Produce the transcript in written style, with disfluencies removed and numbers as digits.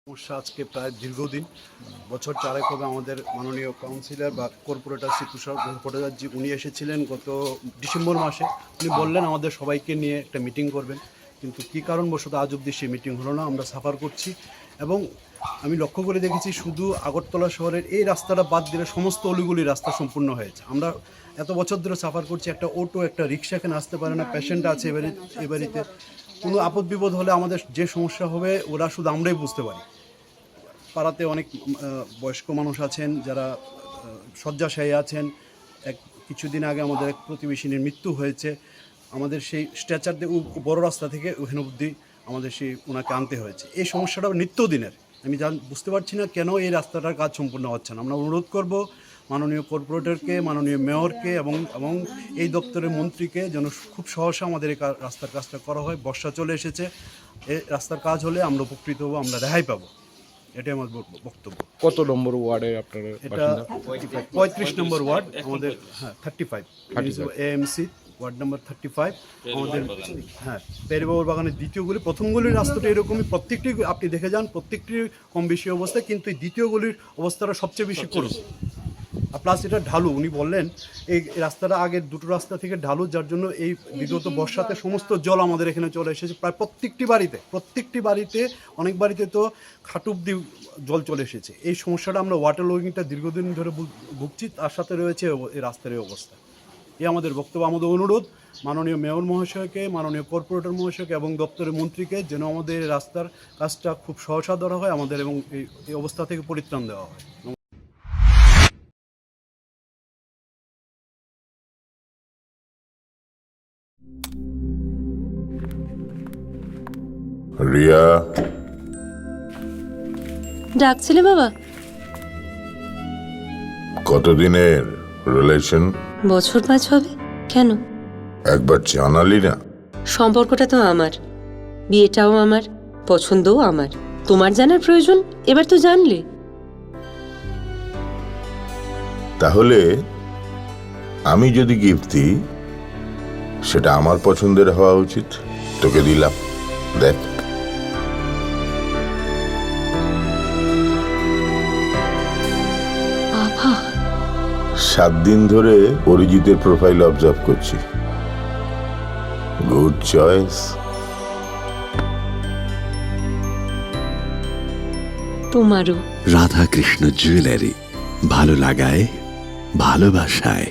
সমস্যা আজকে প্রায় দীর্ঘদিন বছর চারেক হবে আমাদের মাননীয় কাউন্সিলর বা কর্পোরেটর শ্রী তুষার ভট্টাচার্য উনি এসেছিলেন গত ডিসেম্বর মাসে। উনি বললেন আমাদের সবাইকে নিয়ে একটা মিটিং করবেন, কিন্তু কী কারণবশত আজ অবধি সেই মিটিং হলো না। আমরা সাফার করছি এবং আমি লক্ষ্য করে দেখেছি শুধু আগরতলা শহরের এই রাস্তাটা বাদ দিলে সমস্ত অলিগুলি রাস্তা সম্পূর্ণ হয়েছে। আমরা এত বছর ধরে সাফার করছি, একটা অটো একটা রিক্সা এখানে আসতে পারে না, পেশেন্ট আছে এ বাড়িতে, কোনো আপদ বিপদ হলে আমাদের যে সমস্যা হবে ওরা শুধু আমরাই বুঝতে পারি। পাড়াতে অনেক বয়স্ক মানুষ আছেন যারা শয্যাশায়ী আছেন। কিছুদিন আগে আমাদের এক প্রতিবেশীর মৃত্যু হয়েছে। আমাদের সেই স্ট্রেচার দিয়ে বড় রাস্তা থেকে ওখানে অবধি আমাদের সেই ওনাকে আনতে হয়েছে। এই সমস্যাটা নিত্যদিনের। আমি বুঝতে পারছি না কেন এই রাস্তাটার কাজ সম্পূর্ণ হচ্ছে না। আমরা অনুরোধ করব মাননীয় কর্পোরেটরকে, মাননীয় মেয়রকে এবং এই দপ্তরের মন্ত্রীকে যেন খুব সহসা আমাদের এই রাস্তার কাজটা করা হয়। বর্ষা চলে এসেছে, এই রাস্তার কাজ হলে আমরা উপকৃত হবো, আমরা রেহাই পাবো। এটাই আমার বক্তব্য। কত নম্বর ওয়ার্ডে আপনারা? এটা 35 নম্বর ওয়ার্ড আমাদের। হ্যাঁ, 35 এএমসি ওয়ার্ড নাম্বার 35 আমাদের। হ্যাঁ, পেরিবাবুর বাগানের দ্বিতীয় গলি। প্রথম গলির রাস্তাটা এরকমই, প্রত্যেকটি আপনি দেখে যান, প্রত্যেকটি কম বেশি অবস্থা, কিন্তু এই দ্বিতীয় গলির অবস্থাটা সবচেয়ে বেশি করুন। প্লাস এটা ঢালু। উনি বললেন এই রাস্তাটা আগের দুটো রাস্তা থেকে ঢালু, যার জন্য এই বিগত বর্ষাতে সমস্ত জল আমাদের এখানে চলে এসেছে। প্রায় প্রত্যেকটি বাড়িতে অনেক বাড়িতে তো খাট অব্দি জল চলে এসেছে। এই সমস্যাটা আমরা ওয়াটার লগিংটা দীর্ঘদিন ধরে ভুগছি, তার সাথে রয়েছে এই রাস্তার এই অবস্থা। এই আমাদের বক্তব্য। আমাদের অনুরোধ মাননীয় মেয়র মহাশয়কে, মাননীয় কর্পোরেটর মহাশয়কে এবং দপ্তরের মন্ত্রীকে যেন আমাদের এই রাস্তার কাজটা খুব সহসা ধরা হয় আমাদের এবং এই অবস্থা থেকে পরিত্রাণ দেওয়া হয়। রিয়া, ডাকছিলে বাবা? কতদিনের রিলেশন? বছর 5 হবে। কেন? একবার জানালি না? সম্পর্কটা তো আমার, বিয়েটাও আমার, পছন্দও আমার। তোমার জানার প্রয়োজন এবার তো জানলে। তাহলে আমি যদি গিফট দিই সেটা আমার পছন্দের হওয়া উচিত। তোকে দিলাম, দেখ। বাবা, 7 দিন ধরে অরিজিতের প্রোফাইল অবজার্ভ করছি। Good choice. তোমারও। রাধাকৃষ্ণ জুয়েলারি, ভালো লাগায় ভালোবাসায়।